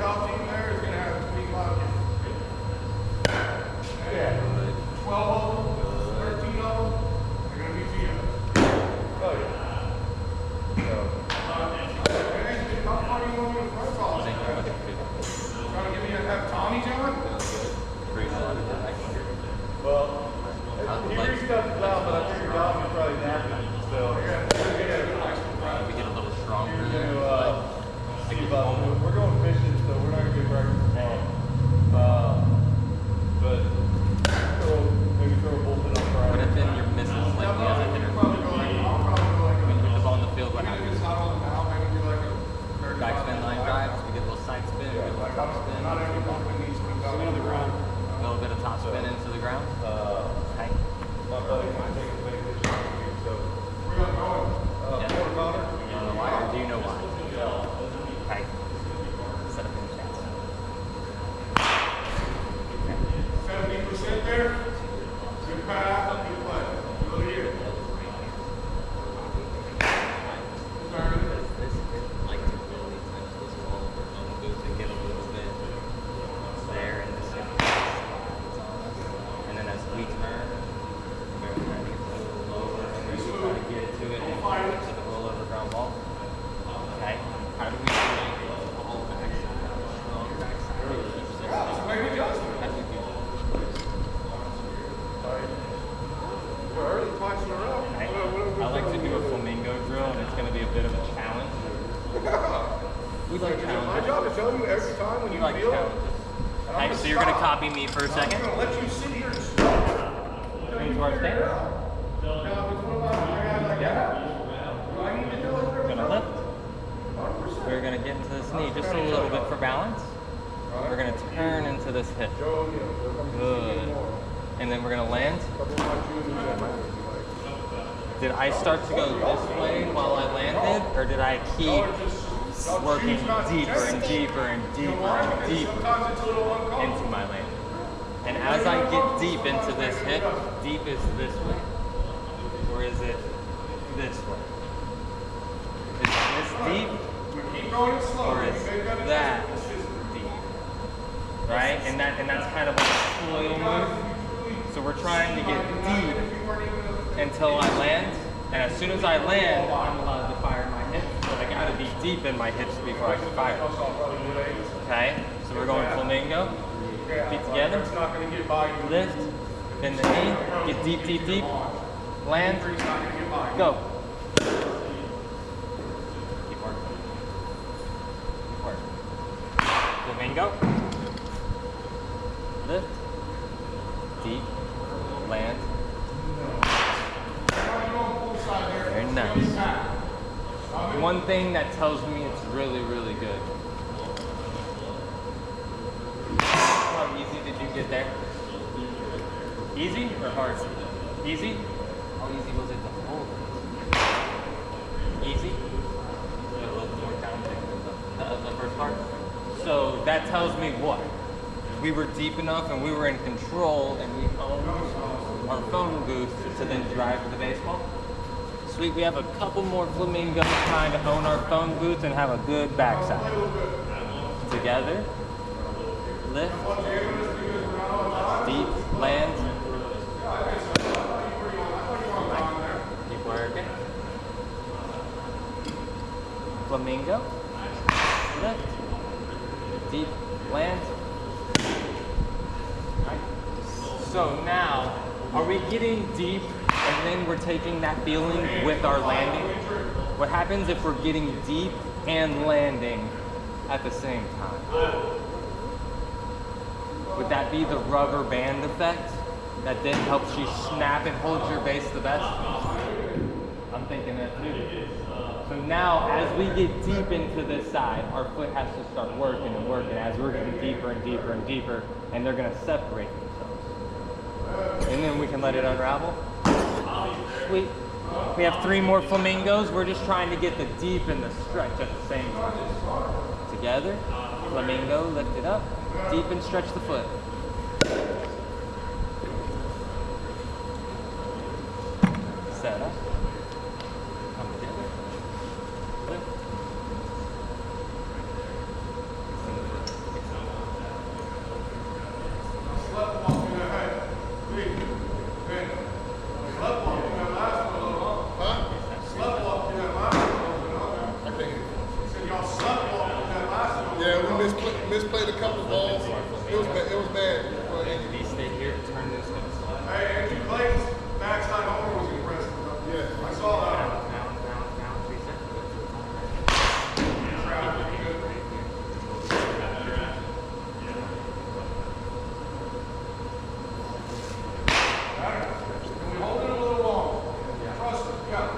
breakout team there is going to have 25 kids. Yeah. 12 of them, 13 of them, they're going to be GM. Oh, yeah. So. How far do you want me to press off? Trying to give me have Tommy John? Well, he reached up his out, but I figured Dom was probably napping. So, we get a little stronger. We're going fishing, so we're not going to be practicing tomorrow. But maybe throw a bullpen on Friday. What if then your misses like the other hitter? When you put the ball in the field, what happens? Backspin line drives, we get a little side spin, we get a little top spin. A little bit of top spin into the ground. Okay. My buddy might take a big fish so We're going to go. Yeah. quarter pounder. You know why, or do you know why? Okay. Set up in the chats. 70% there. Good pass, good play. Go here. This like to really touch this wall over phone booth and get a little bit there and this slides on us. And then as we turn, we're trying to get a little lower and we try to get to it and get to the rollover ground ball. Okay? How do we do the whole backside? Strong backside. How do we do that? We're early twice in a row. I like to do a flamingo drill, and it's going to be a bit of a challenge. We like My challenges. job is tell you every time when We you like feel it. challenges. Okay, so you're going to copy me for a second. I'm going to let you sit here and stop. Into our stance. Now, if it's one of my guys like that, do I need to tell her? We're going to lift. We're going to get into this knee just a little bit for balance. We're going to turn into this hip. Good. And then we're going to land. Did I start to go this way while I landed, or did I keep working deeper and deeper and deeper and deeper into my landing? And as I get deep into this hip, deep is this way, or is it this way? Is this deep, or is that deep? Right? And that's kind of like a coil move. So we're trying to get deep until I land, and as soon as I land, I'm allowed to fire my hips, but I gotta be deep in my hips before I can fire. Okay? So we're going flamingo. Feet together. Lift. Bend the knee. Get deep, deep, deep. Land. Go. Keep working. Keep working. Flamingo. Lift. Deep. Land. Very nice. One thing that tells me it's really, really good. How easy did you get there? Easy or hard? Easy? How easy was it to hold it? Easy? A little bit more challenging than the first part. So that tells me what? We were deep enough and we were in control and we owned our phone booth to then drive the baseball. Sweet, we have a couple more flamingos trying to own our phone booth and have a good backside. Together. Lift. Deep. Land. Keep working. Flamingo. Lift. Deep. Land. So now, are we getting deep and then we're taking that feeling with our landing? What happens if we're getting deep and landing at the same time? Would that be the rubber band effect that then helps you snap and hold your base the best? I'm thinking that too. So now, as we get deep into this side, our foot has to start working and working as we're getting deeper and deeper and deeper, and they're going to separate themselves. And then we can let it unravel. Sweet. We have 3 more flamingos. We're just trying to get the deep and the stretch at the same time. Together, flamingo, lift it up, deep and stretch the foot. Set up. Come together. Lift. misplayed a couple of balls. It was bad. These stay here, turn this hips. Hey, Andrew Clayton's backside homer was impressive. Yeah, I saw that. Down, 3 seconds. Can we hold it a little long? Trust it. Yeah.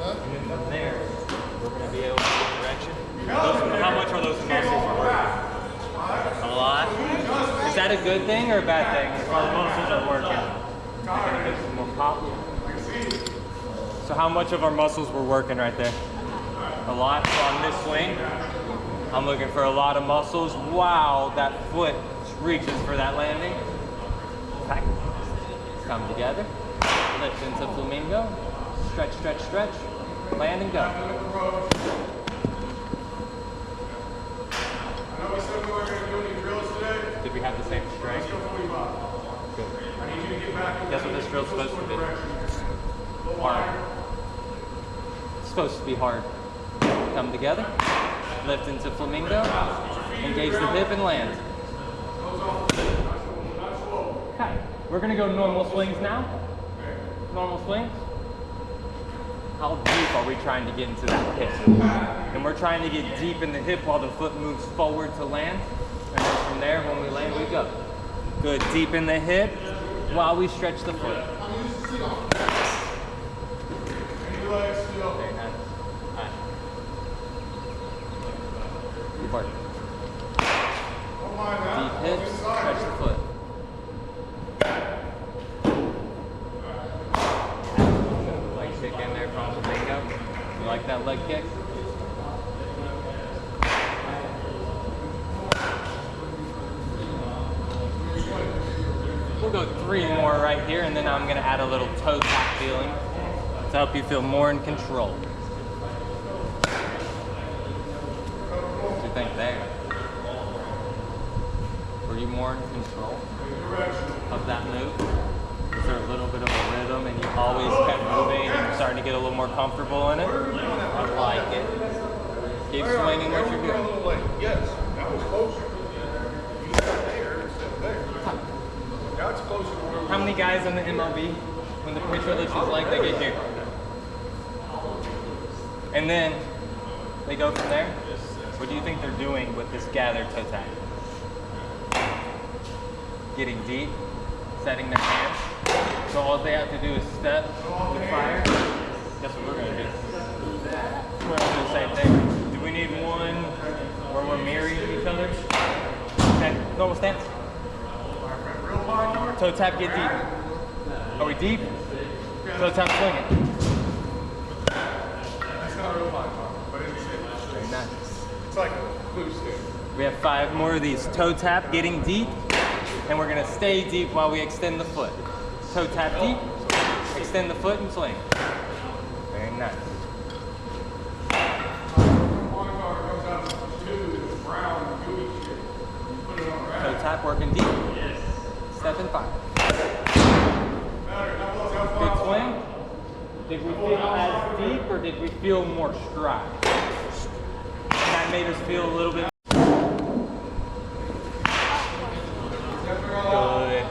And then from there, we're going to be able to get direction. How much are those muscles working? A lot? Is that a good thing or a bad thing? If our muscles are working, we're going to get some more pop. So how much of our muscles were working right there? A lot. So on this swing, I'm looking for a lot of muscles. Wow, that foot reaches for that landing. Back. Come together. Lift into flamingo. Stretch, stretch, stretch. Land and go. I know we said we weren't going to do any drills today. Did we have the same strength? Let's go 45. Good. I need you to get back in Guess what this drill's supposed to be? hard. It's supposed to be hard. Come together. Lift into flamingo. Engage the hip and land. Okay. We're going to go normal swings now. Normal swings. How deep are we trying to get into that hip? And we're trying to get deep in the hip while the foot moves forward to land. And then from there, when we land, we go. Good. Deep in the hip while we stretch the foot. Very nice. All right. Good work. Deep hips, stretch the foot. Leg kick in there from flamingo. You like that leg kick? We'll go 3 more right here, and then I'm going to add a little toe tap feeling to help you feel more in control. What do you think there? Were you more in control of that move? Was there a little bit of a rhythm and you always kept moving and you're starting to get a little more comfortable in it? I like it. Keep swinging what you're doing. Yes, that was closer. You sat there instead of there. Now it's closer to where we How many guys in the MLB, when the pitcher lifts his leg, they get here? And then they go from there? What do you think they're doing with this gathered toe tap? Getting deep, setting their hands. So all they have to do is step with fire. Guess what we're going to do? We're going to do the same thing. Do we need one where we're mirroring each other? Okay, normal stance. Toe tap, get deep. Are we deep? Toe tap, swing it. It's not a real line, but it's Very nice. it's like a boost there. We have 5 more of these. Toe tap, getting deep. And we're going to stay deep while we extend the foot. Toe tap deep, extend the foot and swing. Very nice. Toe tap working deep. Step and 5. Good swing. Did we feel as deep or did we feel more stride? That made us feel a little bit. Good.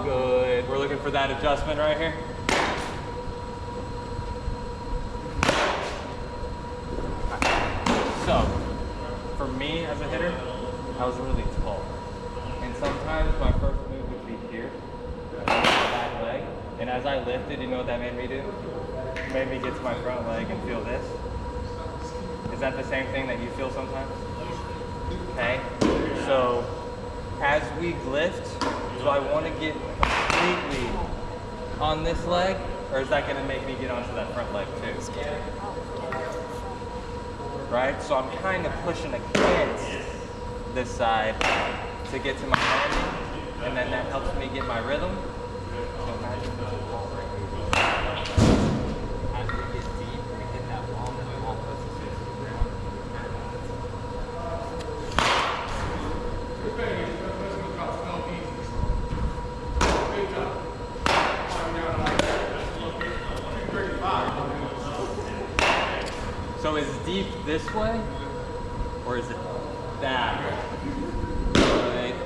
Good. We're looking for that adjustment right here. So, for me as a hitter, I was really tall. And sometimes my first move would be here, back leg. And as I lifted, you know what that made me do? It made me get to my front leg and feel this. Is that the same thing that you feel sometimes? Okay. So, as we lift, do I want to get completely on this leg, or is that going to make me get onto that front leg too? Right? So I'm kind of pushing against this side to get to my landing, and then that helps me get my rhythm. So imagine there's a wall right here. As we get deep, we hit that wall, and the wall puts us into the ground. So is deep this way, or is it that way? Right.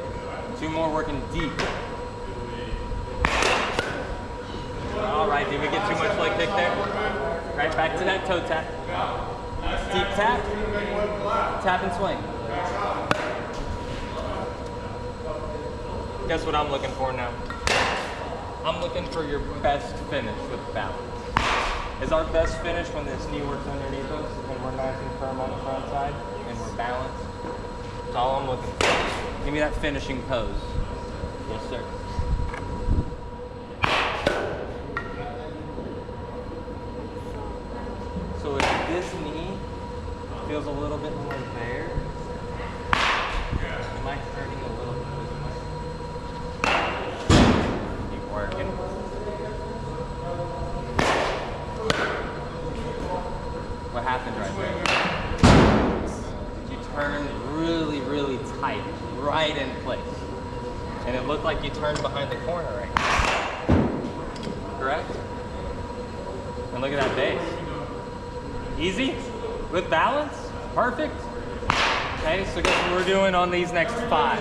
2 more working deep. All right, did we get too much leg kick there? Right, back to that toe tap. Deep tap, tap and swing. Guess what I'm looking for now? I'm looking for your best finish with balance. Is our best finish when this knee works underneath us and we're nice and firm on the front side and we're balanced? That's all I'm looking for. Give me that finishing pose. Yes, sir. So if this knee feels a little bit more there, am I turning a little bit this way? Keep working. What happened right there? You turned really, really tight, right in place. And it looked like you turned behind the corner right now. Correct? And look at that base. Easy? With balance? Perfect? Okay, so guess what we're doing on these next 5?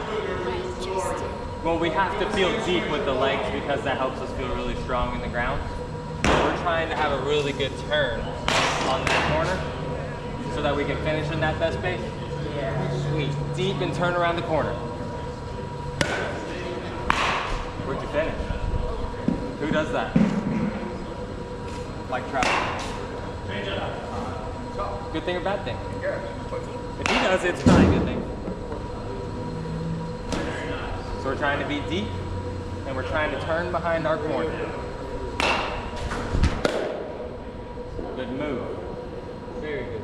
Well, we have to feel deep with the legs because that helps us feel really strong in the ground. We're trying to have a really good turn on that corner so that we can finish in that best base. Yeah. Sweet. Deep and turn around the corner. Where'd you finish? Who does that? Like Travis. Good thing or bad thing? If he does it, it's probably a good thing. So we're trying to be deep and we're trying to turn behind our corner. Good move. Very good.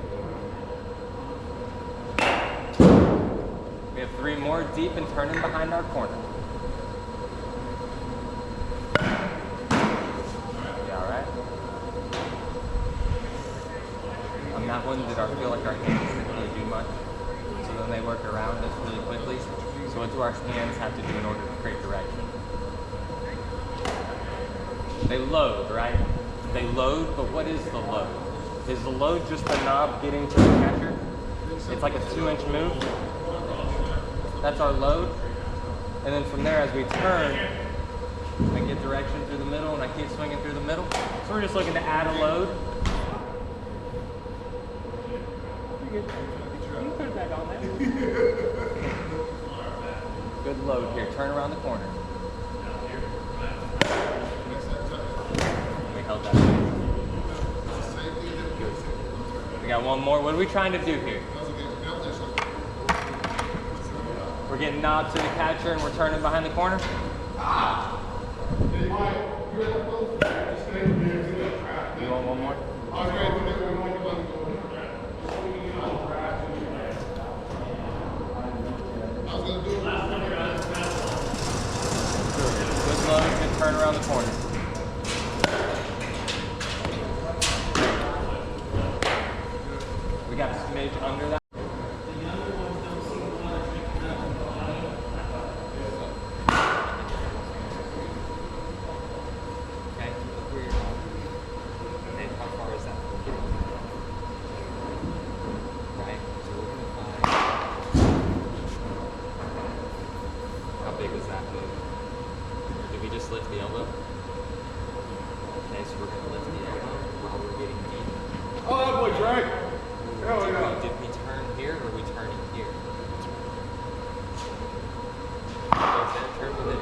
We have 3 more, deep and turning behind our corner. You all right? On that one, did I feel like our hands didn't really do much? So then they work around us really quickly. So what do our hands have to do in order to create direction? They load, right? They load, but what is the load? Is the load just the knob getting to the catcher? It's like a 2-inch move. That's our load. And then from there, as we turn, I get direction through the middle and I keep swinging through the middle. So we're just looking to add a load. You can put it back on there. Good load here. Turn around the corner. We held that. Good. We got one more. What are we trying to do here? We're getting knobbed to the catcher and we're turning behind the corner. You want one more? Good load, good turn around the corner. We got a smidge under that. Lift the elbow. Okay, so we're going to lift the elbow while we're getting deep. Oh, that boy, Drake. Did we turn here or are we turning here? Turn with it.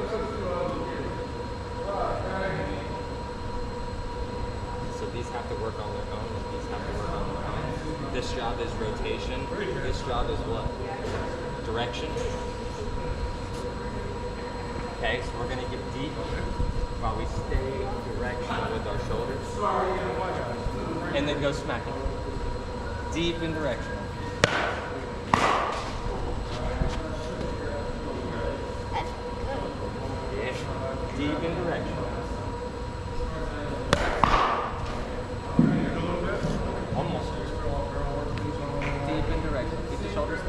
So these have to work on their own and these have to work on their own. This job is rotation. This job is what? Direction. Okay, so we're going to get deep while we stay in direction with our shoulders. And then go smacking. Deep in direction. Yeah. Deep in direction. Almost. Deep in direction. Keep the shoulders.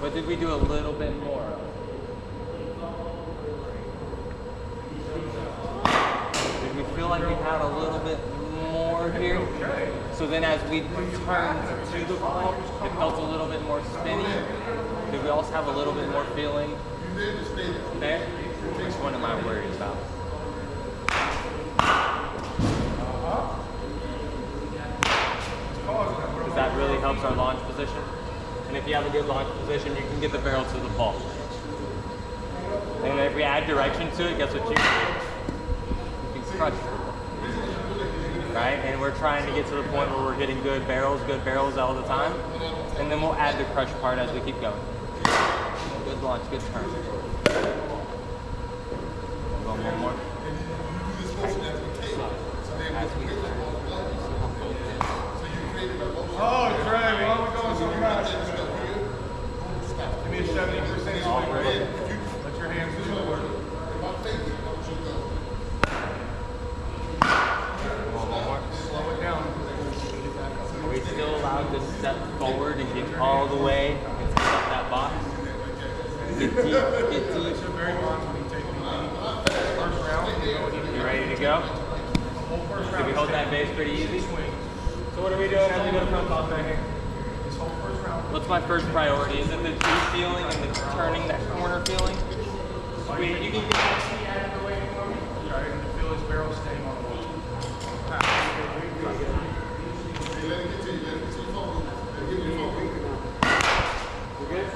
But did we do a little bit more of? Did we feel like we had a little bit more here? So then as we turned to the ball, it felt a little bit more spinny. Did we also have a little bit more feeling there? Which one am I worried about? Because that really helps our launch position. And if you have a good launch position, you can get the barrel to the ball. And if we add direction to it, guess what you can do? You can crush it. Right? And we're trying to get to the point where we're hitting good barrels all the time. And then we'll add the crush part as we keep going. Good launch, good turn. One more. As we turn. Oh, Trey, why don't we go on some match? Give me a 70% All swing. ready. Let your hands do the work. One more. Slow it down. Are we still allowed to step forward and get all the way and pick up that box? Get deep, get deep. It's very much when you take the first round. You ready to go? Did we hold that base pretty easy? So what are we doing as we go to front toss right here? This whole first round. What's my first priority? Is it the deep feeling and the turning that corner feeling? Sweet, you can get that seat out of the way for me. All right, and you feel his barrel staying on the wall. We're good?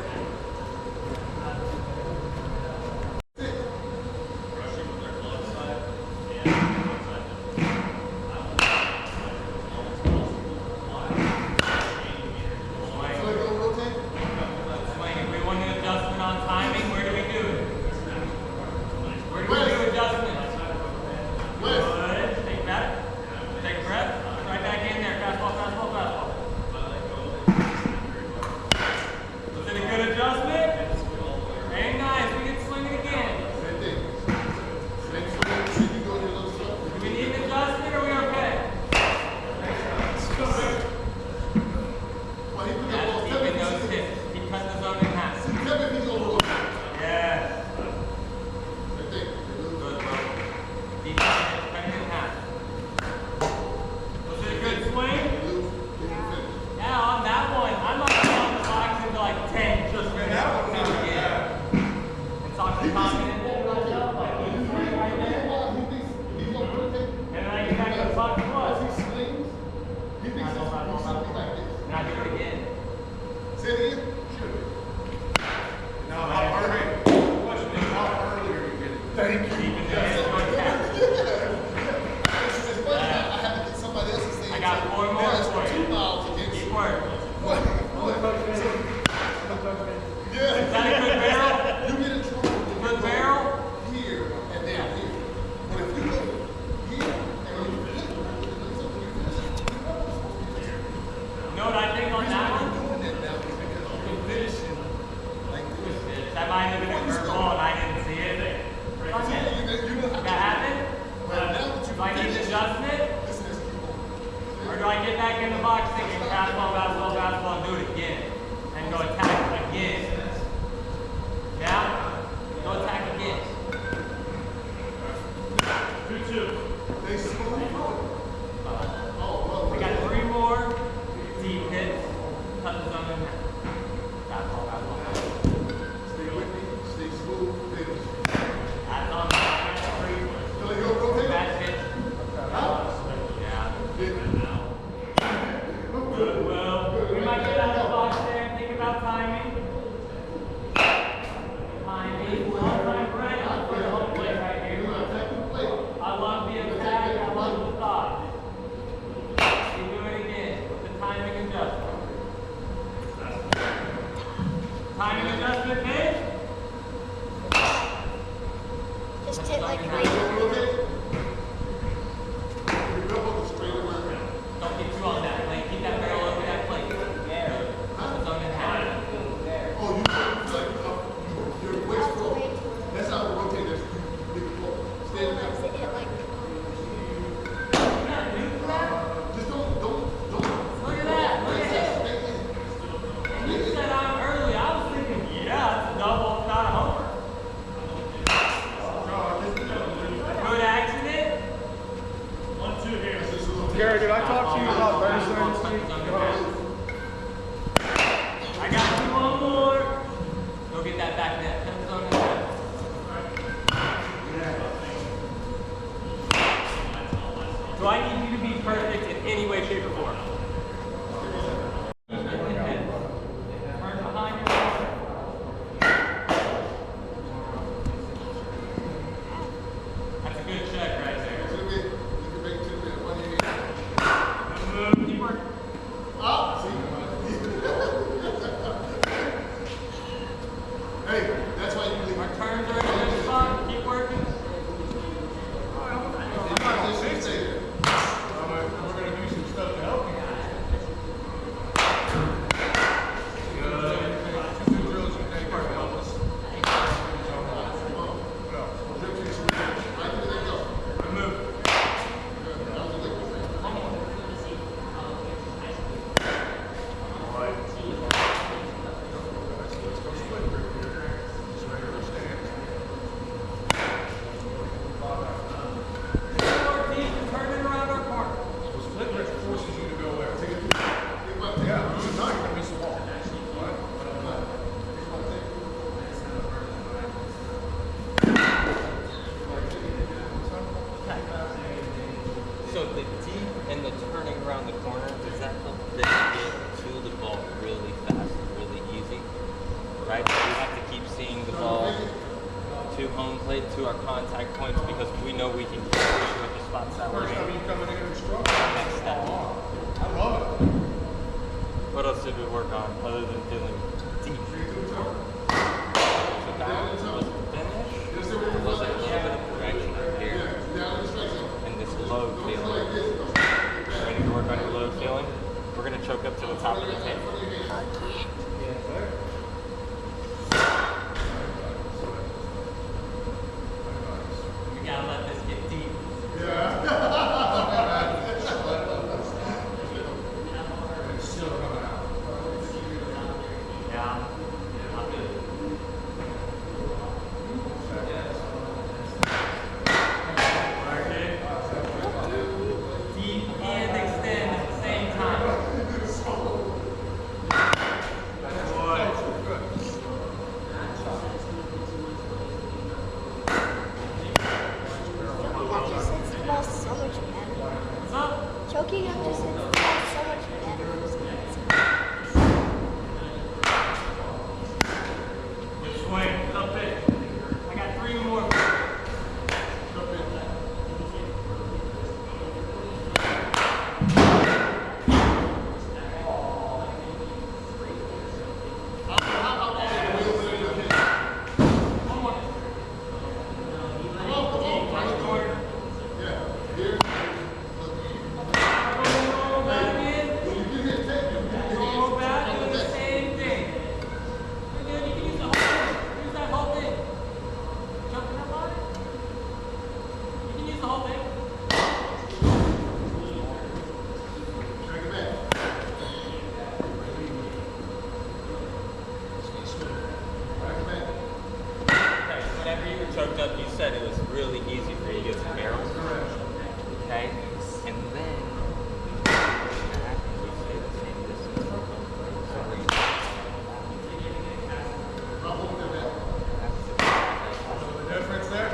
contact points because we know we can keep pushing with the spots that we're First time in. you coming in and struggle. Next step. I love it. What else did we work on other than feeling deep? Was it balance? Was it finish? Or was it a little bit of direction up here? And this low feeling. Ready to work on your low feeling? We're going to choke up to the top of the table. We got to let this get deep. It's still coming out. Yeah. I'll do it. Deep and extend at the same time. Choking up just hits the ball so much better. Good swing. Up it. I got 3 more. Whenever you were choked up, you said it was really easy for you to get some barrels. Okay? And then we stay the same distance. So where you The difference there?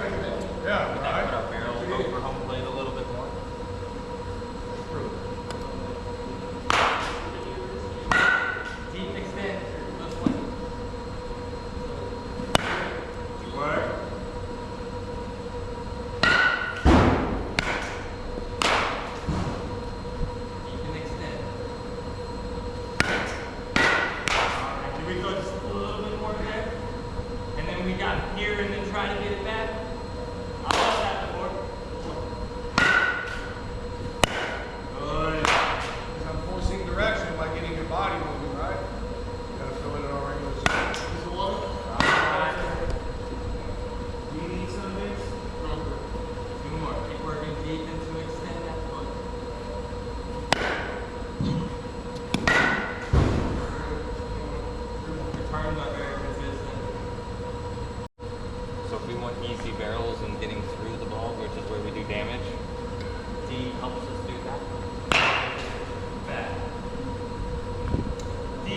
Yeah, put right? our barrels over home plate a little bit more. Deep extend. Good swing. Work. Deep and extend. Alright, can we go just a little bit more there? And then we got here and then try to get it back. I've done that before. Good. Because I'm forcing direction by getting your body moving, right? You gotta feel it in our regular space. Is the water? Do you need some of this? 2 more. Keep working deep and to extend that foot. Your turns are very consistent. So if we want easy barrels and getting through the ball, which is where we do damage, D helps us do that. Back. D.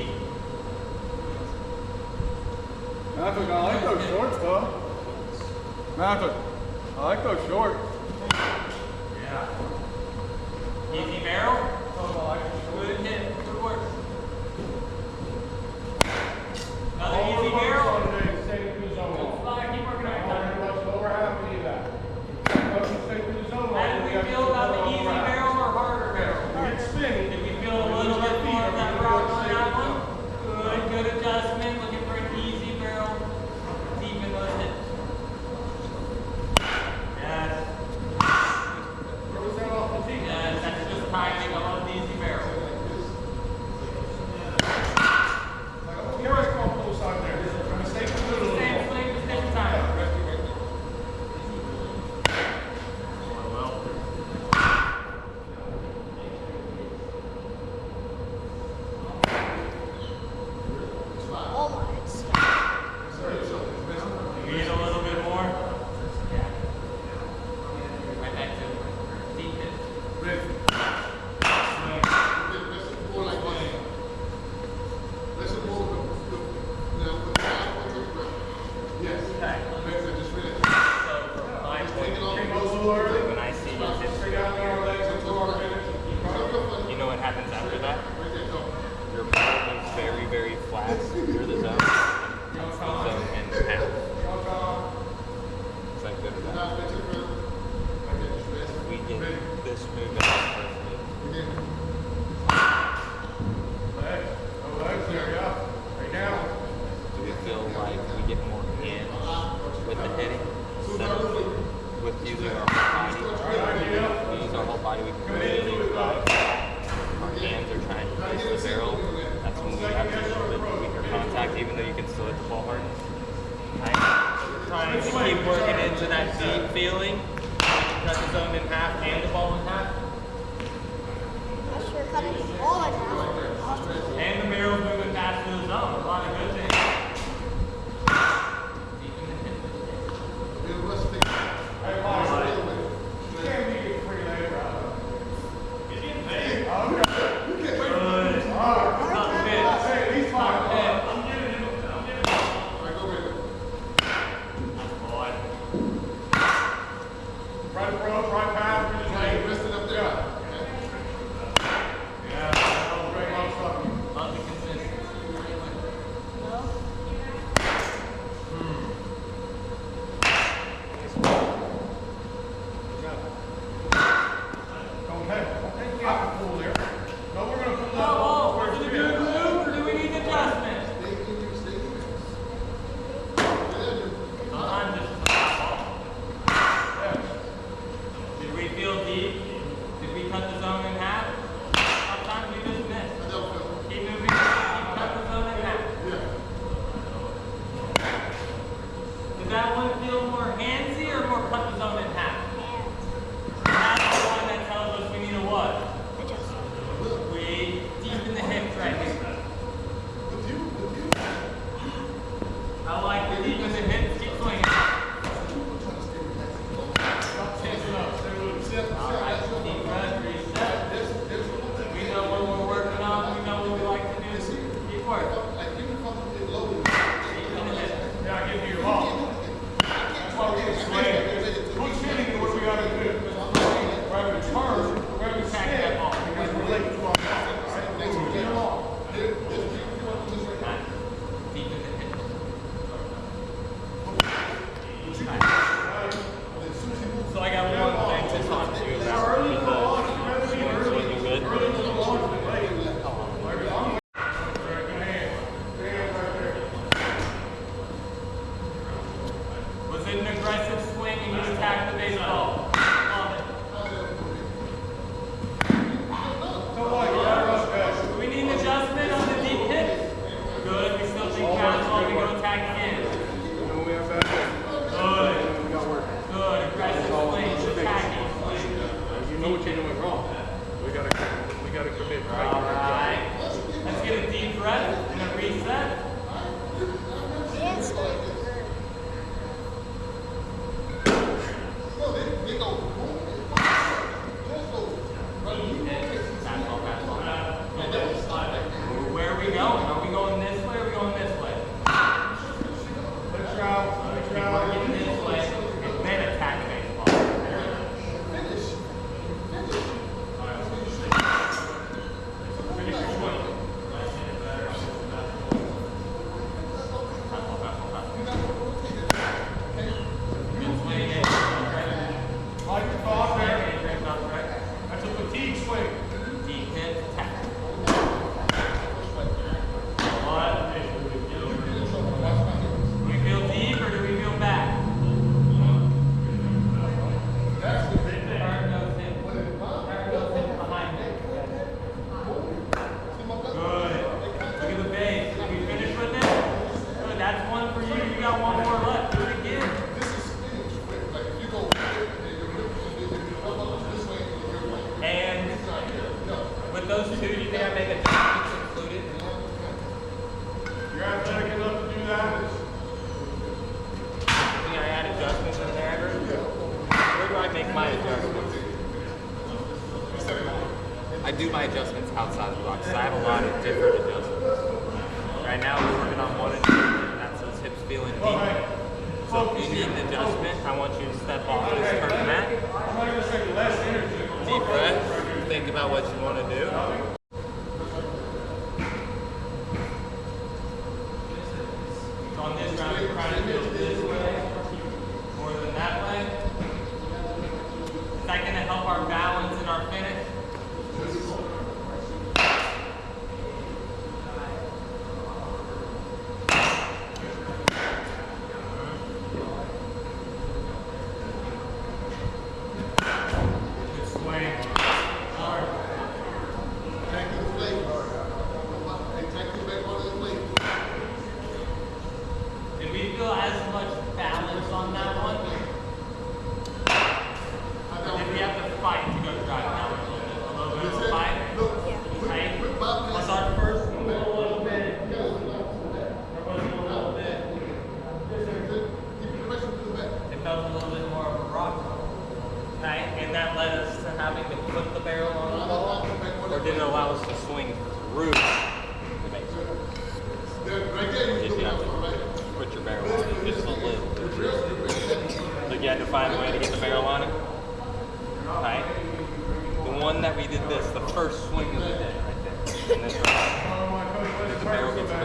Matthew, I like those shorts, though. Matthew, I like those shorts. Yeah. Easy barrel. Good hit. Good work. Another easy barrel. Don't fly. Keep working on your time. How did we feel about the easy barrel or harder barrel? Did we feel a little bit more of that rock on that one? Good adjustment. Looking for an easy barrel. Deep in those hips. Yes. against the barrel, that's when we have a little bit weaker contact, even though you can still hit the ball hard. We're trying to keep working into that deep feeling. Cut the zone in half and the ball in half. I sure cut it all in half. And the barrel's moving past the zone. A lot of good things. I do my adjustments outside of the box, so I have a lot of different adjustments. Right now we're working on one adjustment, and that's those hips feeling deep. So if you need an adjustment, I want you to step off this turn mat. Deep breath, think about what you want to do. So on this round, we're trying to go this way more than that way. Is that going to help our balance and our finish? through the base. Just, you know, put your barrel on it just a little bit. Like you had to find a way to get the barrel on it. Right? The one that we did this, the first swing of the day right there. And this right. The barrel gets